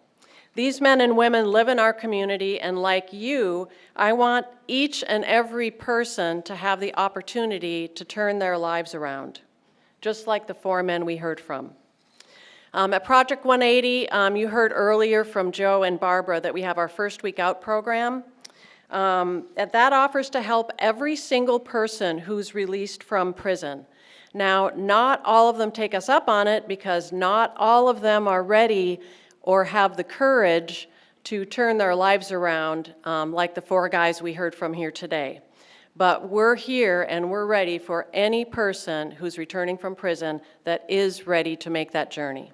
H: These men and women live in our community, and like you, I want each and every person to have the opportunity to turn their lives around, just like the 4 men we heard from. At Project 180, you heard earlier from Joe and Barbara that we have our First Week Out program. That offers to help every single person who's released from prison. Now, not all of them take us up on it because not all of them are ready or have the courage to turn their lives around like the 4 guys we heard from here today. But we're here and we're ready for any person who's returning from prison that is ready to make that journey.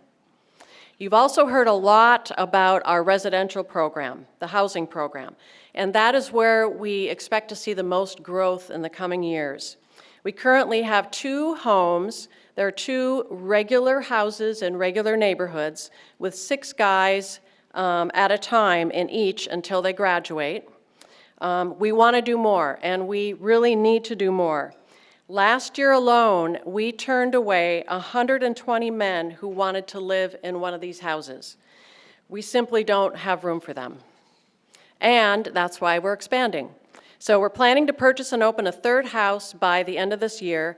H: You've also heard a lot about our residential program, the housing program, and that is where we expect to see the most growth in the coming years. We currently have 2 homes. There are 2 regular houses in regular neighborhoods with 6 guys at a time in each until they graduate. We want to do more, and we really need to do more. Last year alone, we turned away 120 men who wanted to live in one of these houses. We simply don't have room for them. And that's why we're expanding. So we're planning to purchase and open a 3rd house by the end of this year.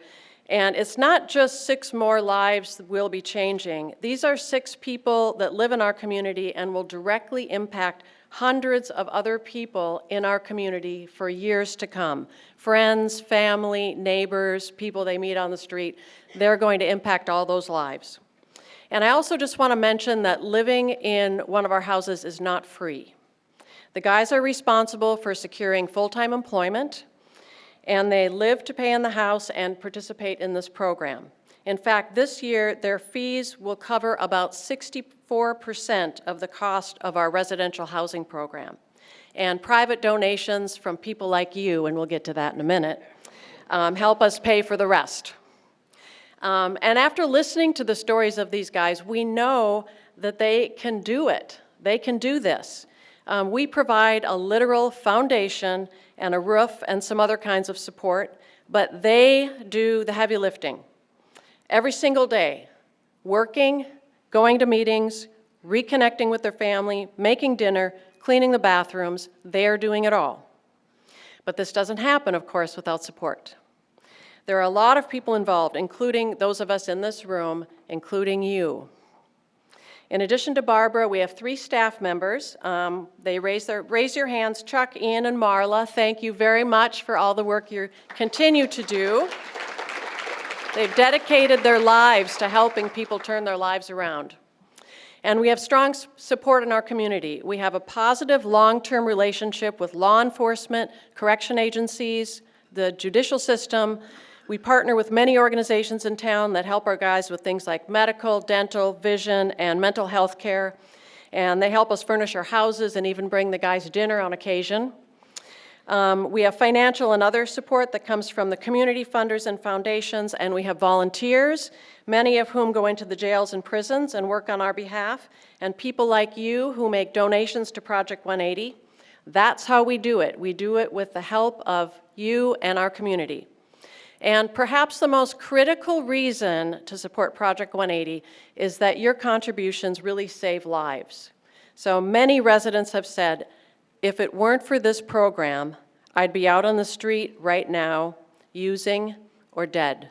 H: And it's not just 6 more lives that we'll be changing. These are 6 people that live in our community and will directly impact hundreds of other people in our community for years to come. Friends, family, neighbors, people they meet on the street, they're going to impact all those lives. And I also just want to mention that living in one of our houses is not free. The guys are responsible for securing full-time employment, and they live to pay in the house and participate in this program. In fact, this year, their fees will cover about 64% of the cost of our residential housing program. And private donations from people like you, and we'll get to that in a minute, help us pay for the rest. And after listening to the stories of these guys, we know that they can do it. They can do this. We provide a literal foundation and a roof and some other kinds of support, but they do the heavy lifting. Every single day, working, going to meetings, reconnecting with their family, making dinner, cleaning the bathrooms, they're doing it all. But this doesn't happen, of course, without support. There are a lot of people involved, including those of us in this room, including you. In addition to Barbara, we have 3 staff members. They raise your hands, Chuck, Ian, and Marla. Thank you very much for all the work you continue to do. They've dedicated their lives to helping people turn their lives around. And we have strong support in our community. We have a positive long-term relationship with law enforcement, correction agencies, the judicial system. We partner with many organizations in town that help our guys with things like medical, dental, vision, and mental health care. And they help us furnish our houses and even bring the guys dinner on occasion. We have financial and other support that comes from the community funders and foundations, and we have volunteers, many of whom go into the jails and prisons and work on our behalf, and people like you who make donations to Project 180. That's how we do it. We do it with the help of you and our community. And perhaps the most critical reason to support Project 180 is that your contributions really save lives. So many residents have said, if it weren't for this program, I'd be out on the street right now, using or dead.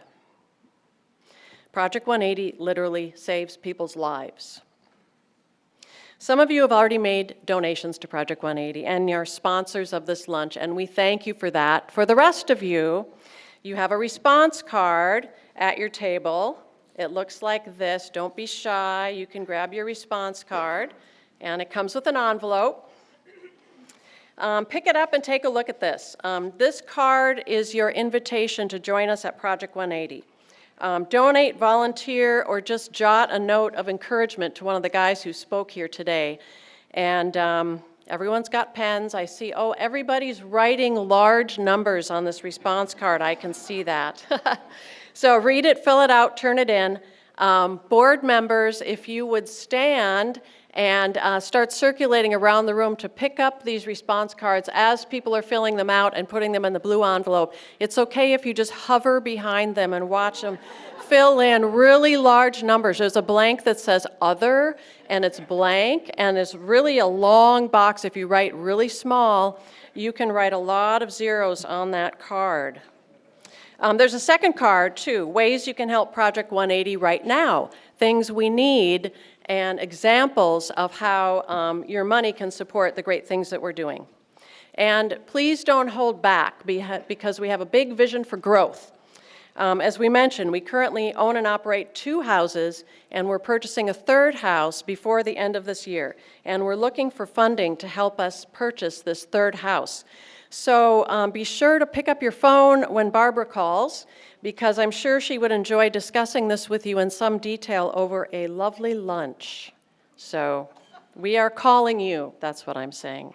H: Project 180 literally saves people's lives. Some of you have already made donations to Project 180 and you're sponsors of this lunch, and we thank you for that. For the rest of you, you have a response card at your table. It looks like this. Don't be shy. You can grab your response card, and it comes with an envelope. Pick it up and take a look at this. This card is your invitation to join us at Project 180. Donate, volunteer, or just jot a note of encouragement to one of the guys who spoke here today. And everyone's got pens. I see, oh, everybody's writing large numbers on this response card. I can see that. So read it, fill it out, turn it in. Board members, if you would stand and start circulating around the room to pick up these response cards as people are filling them out and putting them in the blue envelope. It's okay if you just hover behind them and watch them fill in really large numbers. There's a blank that says other, and it's blank, and it's really a long box. If you write really small, you can write a lot of zeros on that card. There's a second card, too, ways you can help Project 180 right now, things we need, and examples of how your money can support the great things that we're doing. And please don't hold back, because we have a big vision for growth. As we mentioned, we currently own and operate 2 houses, and we're purchasing a 3rd house before the end of this year. And we're looking for funding to help us purchase this 3rd house. So be sure to pick up your phone when Barbara calls, because I'm sure she would enjoy discussing this with you in some detail over a lovely lunch. So we are calling you, that's what I'm saying.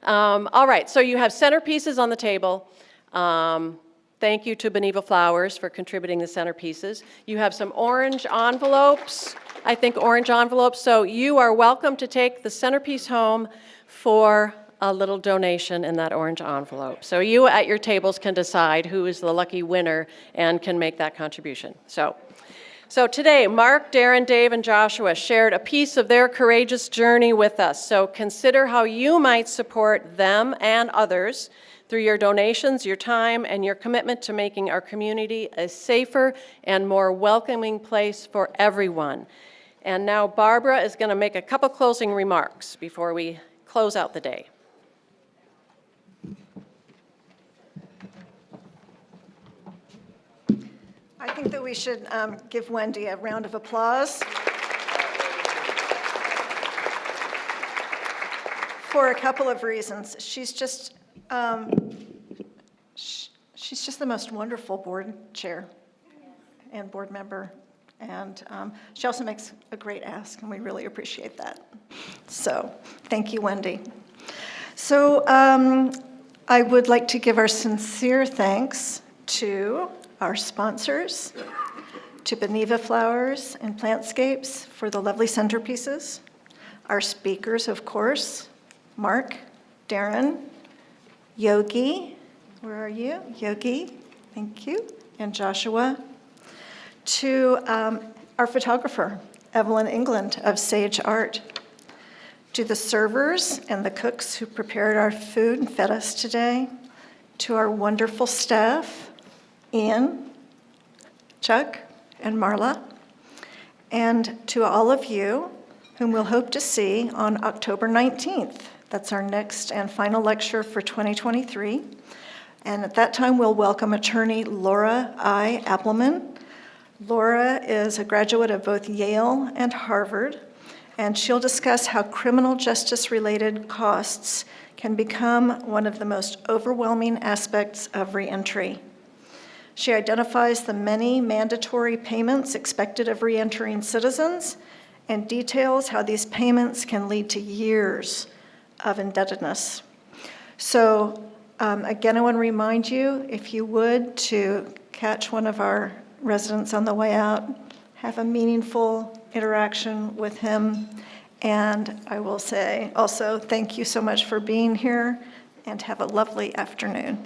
H: All right, so you have centerpieces on the table. Thank you to Beneva Flowers for contributing the centerpieces. You have some orange envelopes, I think orange envelopes, so you are welcome to take the centerpiece home for a little donation in that orange envelope. So you at your tables can decide who is the lucky winner and can make that contribution. So today, Mark, Darren, Dave, and Joshua shared a piece of their courageous journey with us. So consider how you might support them and others through your donations, your time, and your commitment to making our community a safer and more welcoming place for everyone. And now Barbara is going to make a couple closing remarks before we close out the day.
A: I think that we should give Wendy a round of applause for a couple of reasons. She's just the most wonderful board chair and board member. And she also makes a great ask, and we really appreciate that. So thank you, Wendy. So I would like to give our sincere thanks to our sponsors, to Beneva Flowers and Plantscapes for the lovely centerpieces, our speakers, of course, Mark, Darren, Yogi, where are you? Yogi, thank you, and Joshua. To our photographer, Evelyn England of Sage Art. To the servers and the cooks who prepared our food and fed us today. To our wonderful staff, Ian, Chuck, and Marla. And to all of you whom we'll hope to see on October 19th. That's our next and final lecture for 2023. And at that time, we'll welcome attorney Laura I. Appelman. Laura is a graduate of both Yale and Harvard, and she'll discuss how criminal justice-related costs can become one of the most overwhelming aspects of reentry. She identifies the many mandatory payments expected of reentering citizens and details how these payments can lead to years of indebtedness. So again, I want to remind you, if you would, to catch one of our residents on the way out, have a meaningful interaction with him. And I will say also, thank you so much for being here, and have a lovely afternoon.